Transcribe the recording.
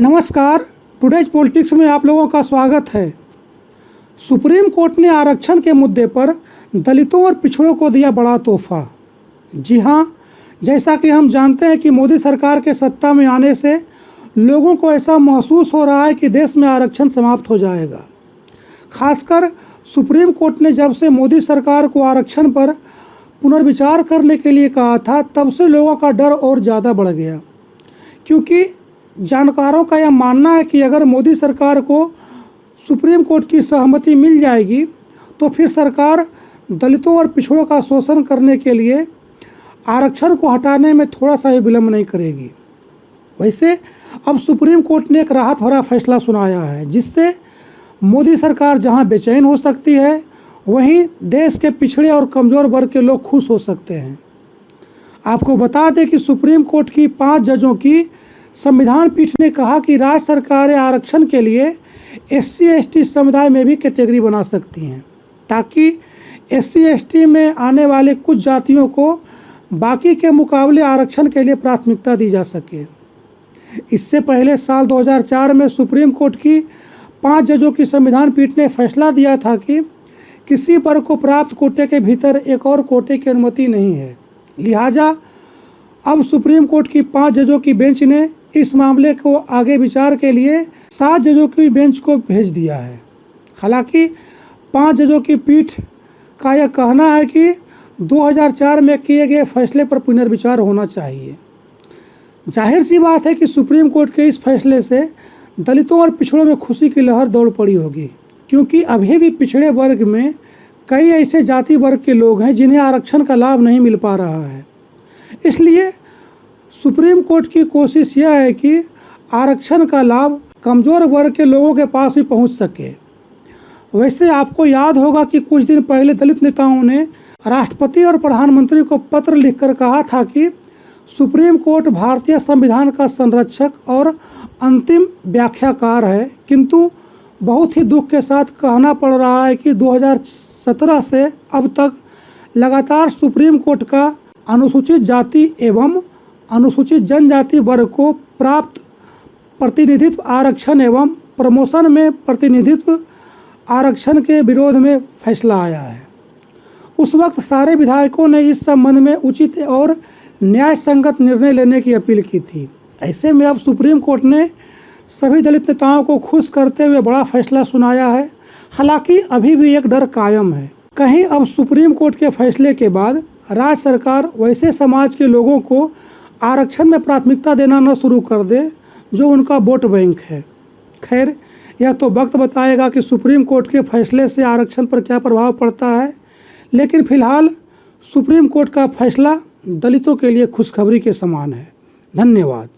नमस्कार, today's politics में आप लोगों का स्वागत है। सुप्रीम कोर्ट ने आरक्षण के मुद्दे पर दलितों और पिछड़ों को दिया बड़ा तोहफा। जी हाँ, जैसा कि हम जानते हैं कि मोदी सरकार के सत्ता में आने से लोगों को ऐसा महसूस हो रहा है कि देश में आरक्षण समाप्त हो जाएगा। खासकर सुप्रीम कोर्ट ने जब से मोदी सरकार को आरक्षण पर पुनर्विचार करने के लिए कहा था, तब से लोगों का डर और ज़्यादा बढ़ गया, क्योंकि जानकारों का यह मानना है कि अगर मोदी सरकार को सुप्रीम कोर्ट की सहमति मिल जाएगी तो फिर सरकार दलितों और पिछड़ों का शोषण करने के लिए आरक्षण को हटाने में थोड़ा सा भी विलंब नहीं करेगी। वैसे अब सुप्रीम कोर्ट ने एक राहत भरा फैसला सुनाया है, जिससे मोदी सरकार जहां बेचैन हो सकती है, वहीं देश के पिछड़े और कमज़ोर वर्ग के लोग खुश हो सकते हैं। आपको बता दें कि सुप्रीम कोर्ट की 5 जजों की संविधान पीठ ने कहा कि राज्य सरकारें आरक्षण के लिए SC/ST समुदाय में भी कैटेगरी बना सकती हैं, ताकि SC/ST में आने वाले कुछ जातियों को बाकी के मुकाबले आरक्षण के लिए प्राथमिकता दी जा सके। इससे पहले साल 2004 में सुप्रीम कोर्ट की 5 जजों की संविधान पीठ ने फैसला दिया था कि किसी वर्ग को प्राप्त कोटे के भीतर एक और कोटे की अनुमति नहीं है। लिहाजा अब सुप्रीम कोर्ट की 5 जजों की बेंच ने इस मामले को आगे विचार के लिए 7 जजों की बेंच को भेज दिया है। हालांकि 5 जजों की पीठ का यह कहना है कि 2004 में किए गए फैसले पर पुनर्विचार होना चाहिए। जाहिर सी बात है कि सुप्रीम कोर्ट के इस फैसले से दलितों और पिछड़ों में खुशी की लहर दौड़ पड़ी होगी, क्योंकि अभी भी पिछड़े वर्ग में कई ऐसे जाति वर्ग के लोग हैं जिन्हें आरक्षण का लाभ नहीं मिल पा रहा है। इसलिए सुप्रीम कोर्ट की कोशिश यह है कि आरक्षण का लाभ कमज़ोर वर्ग के लोगों के पास भी पहुंच सके। वैसे आपको याद होगा कि कुछ दिन पहले दलित नेताओं ने राष्ट्रपति और प्रधानमंत्री को पत्र लिखकर कहा था कि सुप्रीम कोर्ट भारतीय संविधान का संरक्षक और अंतिम व्याख्याकार है, किंतु बहुत ही दुख के साथ कहना पड़ रहा है कि 2017 से अब तक लगातार सुप्रीम कोर्ट का अनुसूचित जाति एवं अनुसूचित जनजाति वर्ग को प्राप्त प्रतिनिधित्व आरक्षण एवं प्रमोशन में प्रतिनिधित्व आरक्षण के विरोध में फैसला आया है। उस वक्त सारे विधायकों ने इस संबंध में उचित और न्याय संगत निर्णय लेने की अपील की थी। ऐसे में अब सुप्रीम कोर्ट ने सभी दलित नेताओं को खुश करते हुए बड़ा फैसला सुनाया है। हालांकि अभी भी एक डर कायम है, कहीं अब सुप्रीम कोर्ट के फैसले के बाद राज्य सरकार वैसे समाज के लोगों को आरक्षण में प्राथमिकता देना न शुरू कर दे जो उनका वोट बैंक है। खैर, यह तो वक्त बताएगा कि सुप्रीम कोर्ट के फैसले से आरक्षण पर क्या प्रभाव पड़ता है, लेकिन फिलहाल सुप्रीम कोर्ट का फैसला दलितों के लिए खुशखबरी के समान है। धन्यवाद।